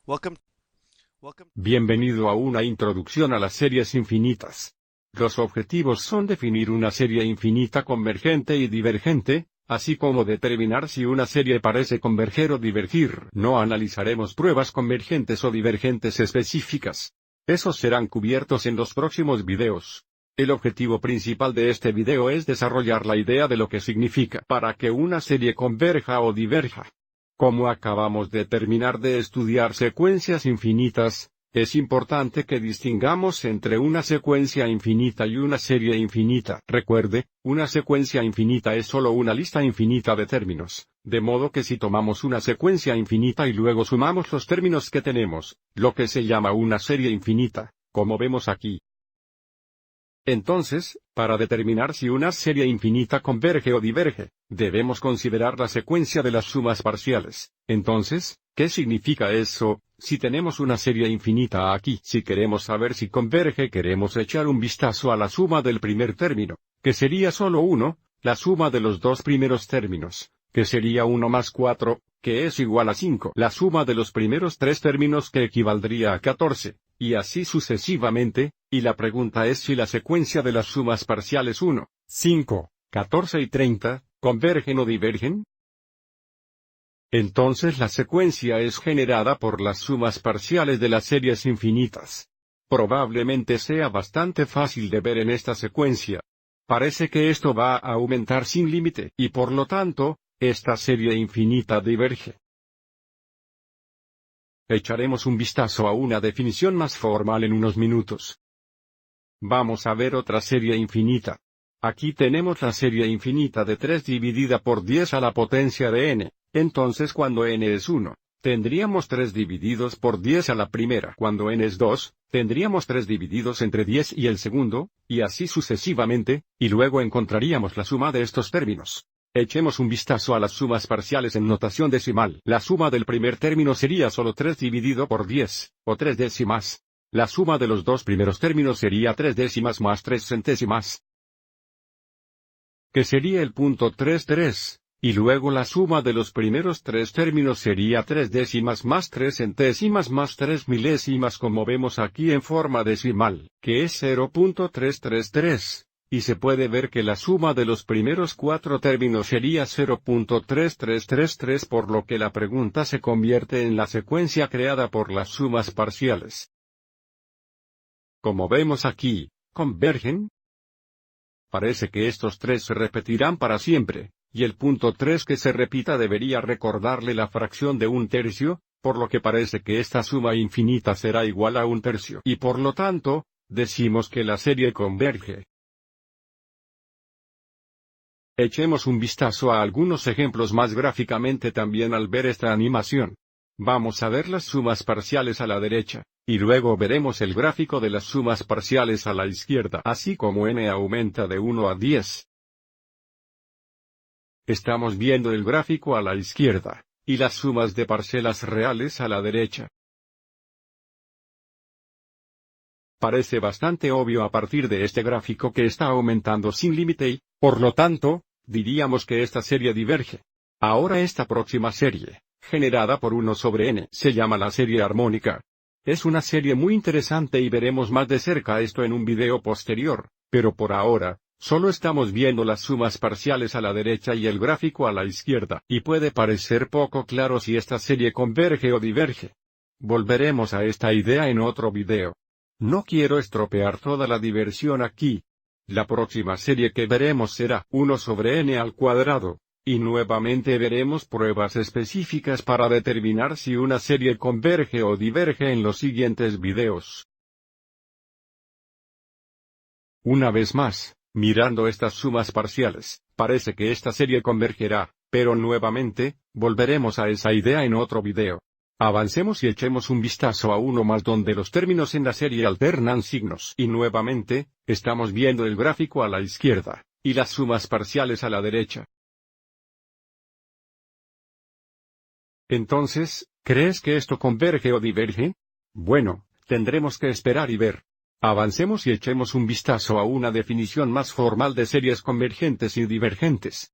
Welcome. Welcome. Bienvenido a una introducción a las series infinitas. Los objetivos son definir una serie infinita convergente y divergente, así como determinar si una serie parece converger o divergir. No analizaremos pruebas convergentes o divergentes específicas. Esos serán cubiertos en los próximos videos. El objetivo principal de este video es desarrollar la idea de lo que significa para que una serie converja o diverja. Como acabamos de terminar de estudiar secuencias infinitas, es importante que distingamos entre una secuencia infinita y una serie infinita. Recuerde, una secuencia infinita es solo una lista infinita de términos, de modo que si tomamos una secuencia infinita y luego sumamos los términos que tenemos, lo que se llama una serie infinita, como vemos aquí. Entonces, para determinar si una serie infinita converge o diverge, debemos considerar la secuencia de las sumas parciales. Entonces, ¿qué significa eso? Si tenemos una serie infinita aquí, si queremos saber si converge, queremos echar un vistazo a la suma del primer término, que sería solo 1, la suma de los dos primeros términos, que sería 1 más 4, que es igual a 5, la suma de los primeros tres términos que equivaldría a 14, y así sucesivamente, y la pregunta es si la secuencia de las sumas parciales 1, 5, 14 y 30, ¿convergen o divergen? Entonces la secuencia es generada por las sumas parciales de las series infinitas. Probablemente sea bastante fácil de ver en esta secuencia. Parece que esto va a aumentar sin límite, y por lo tanto, esta serie infinita diverge. Echaremos un vistazo a una definición más formal en unos minutos. Vamos a ver otra serie infinita. Aquí tenemos la serie infinita de 3 dividida por 10 a la potencia de n. Entonces cuando n es 1, tendríamos 3 divididos por 10 a la primera. Cuando n es 2, tendríamos 3 divididos entre 10 y el segundo, y así sucesivamente, y luego encontraríamos la suma de estos términos. Echemos un vistazo a las sumas parciales en notación decimal. La suma del primer término sería solo 3 dividido por 10, o 3 décimas. La suma de los dos primeros términos sería 3 décimas más 3 centésimas, que sería el punto 33, y luego la suma de los primeros tres términos sería 3 décimas más 3 centésimas más 3 milésimas, como vemos aquí en forma decimal, que es 0.333. Y se puede ver que la suma de los primeros cuatro términos sería 0.3333, por lo que la pregunta se convierte en la secuencia creada por las sumas parciales. Como vemos aquí, ¿convergen? Parece que estos tres se repetirán para siempre, y el punto 3 que se repita debería recordarle la fracción de un tercio, por lo que parece que esta suma infinita será igual a un tercio. Y por lo tanto, decimos que la serie converge. Echemos un vistazo a algunos ejemplos más gráficamente también al ver esta animación. Vamos a ver las sumas parciales a la derecha, y luego veremos el gráfico de las sumas parciales a la izquierda, así como n aumenta de 1 a 10. Estamos viendo el gráfico a la izquierda, y las sumas de parcelas reales a la derecha. Parece bastante obvio a partir de este gráfico que está aumentando sin límite y, por lo tanto, diríamos que esta serie diverge. Ahora esta próxima serie, generada por 1 sobre n, se llama la serie armónica. Es una serie muy interesante y veremos más de cerca esto en un video posterior, pero por ahora, solo estamos viendo las sumas parciales a la derecha y el gráfico a la izquierda, y puede parecer poco claro si esta serie converge o diverge. Volveremos a esta idea en otro video. No quiero estropear toda la diversión aquí. La próxima serie que veremos será 1 sobre n al cuadrado, y nuevamente veremos pruebas específicas para determinar si una serie converge o diverge en los siguientes videos. Una vez más, mirando estas sumas parciales, parece que esta serie convergerá, pero nuevamente, volveremos a esa idea en otro video. Avancemos y echemos un vistazo a uno más donde los términos en la serie alternan signos. Y nuevamente, estamos viendo el gráfico a la izquierda, y las sumas parciales a la derecha. Entonces, ¿crees que esto converge o diverge? Bueno, tendremos que esperar y ver. Avancemos y echemos un vistazo a una definición más formal de series convergentes y divergentes.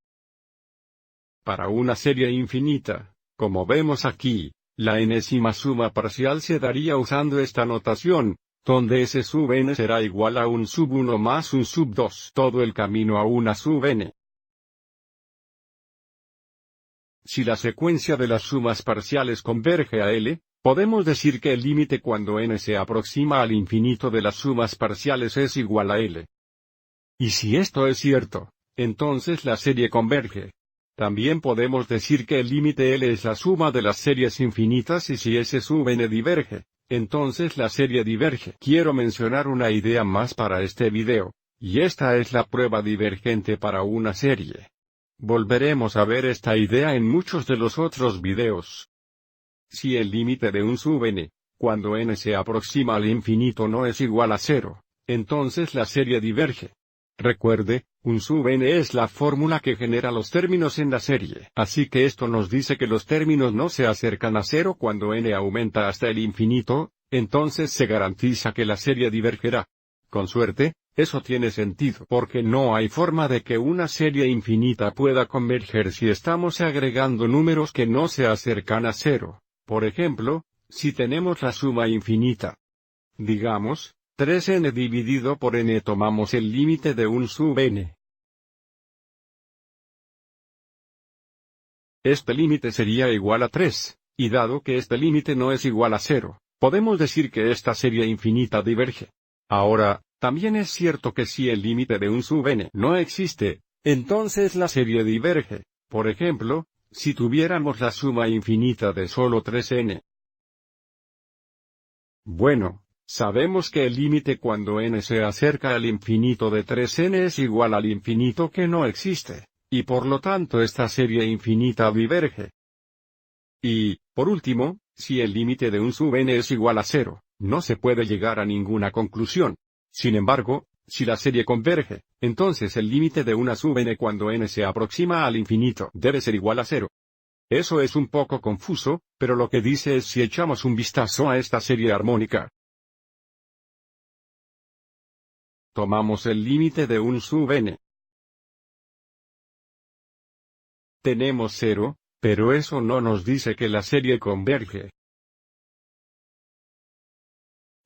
Para una serie infinita, como vemos aquí, La enésima suma parcial se daría usando esta notación, donde S sub n será igual a un sub 1 más un sub 2 todo el camino a una sub n. Si la secuencia de las sumas parciales converge a L, podemos decir que el límite cuando n se aproxima al infinito de las sumas parciales es igual a L. Y si esto es cierto, entonces la serie converge. También podemos decir que el límite L es la suma de las series infinitas y si S sub n diverge, entonces la serie diverge. Quiero mencionar una idea más para este video, y esta es la prueba divergente para una serie. Volveremos a ver esta idea en muchos de los otros videos. Si el límite de un sub n, cuando n se aproxima al infinito no es igual a 0, entonces la serie diverge. Recuerde, un sub n es la fórmula que genera los términos en la serie. Así que esto nos dice que los términos no se acercan a 0 cuando n aumenta hasta el infinito, entonces se garantiza que la serie divergerá. Con suerte, eso tiene sentido porque no hay forma de que una serie infinita pueda converger si estamos agregando números que no se acercan a 0. Por ejemplo, si tenemos la suma infinita, digamos, 3n dividido por n, tomamos el límite de un sub n. Este límite sería igual a 3, y dado que este límite no es igual a 0, podemos decir que esta serie infinita diverge. Ahora, también es cierto que si el límite de un sub n no existe, entonces la serie diverge. Por ejemplo, si tuviéramos la suma infinita de solo 3n. Bueno, sabemos que el límite cuando n se acerca al infinito de 3n es igual al infinito que no existe, y por lo tanto esta serie infinita diverge. Y, por último, si el límite de un sub n es igual a 0, no se puede llegar a ninguna conclusión. Sin embargo, si la serie converge, entonces el límite de una sub n cuando n se aproxima al infinito debe ser igual a 0. Eso es un poco confuso, pero lo que dice es si echamos un vistazo a esta serie armónica. Tomamos el límite de un sub n. Tenemos 0, pero eso no nos dice que la serie converge.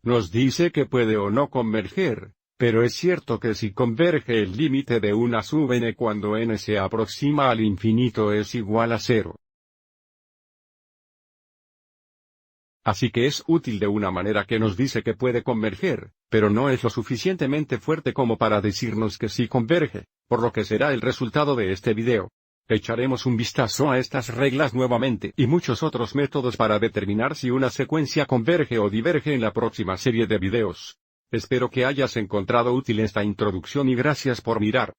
Nos dice que puede o no converger, pero es cierto que si converge el límite de una sub n cuando n se aproxima al infinito es igual a 0. Así que es útil de una manera que nos dice que puede converger, pero no es lo suficientemente fuerte como para decirnos que sí converge, por lo que será el resultado de este video. Echaremos un vistazo a estas reglas nuevamente y muchos otros métodos para determinar si una secuencia converge o diverge en la próxima serie de videos. Espero que hayas encontrado útil esta introducción y gracias por mirar.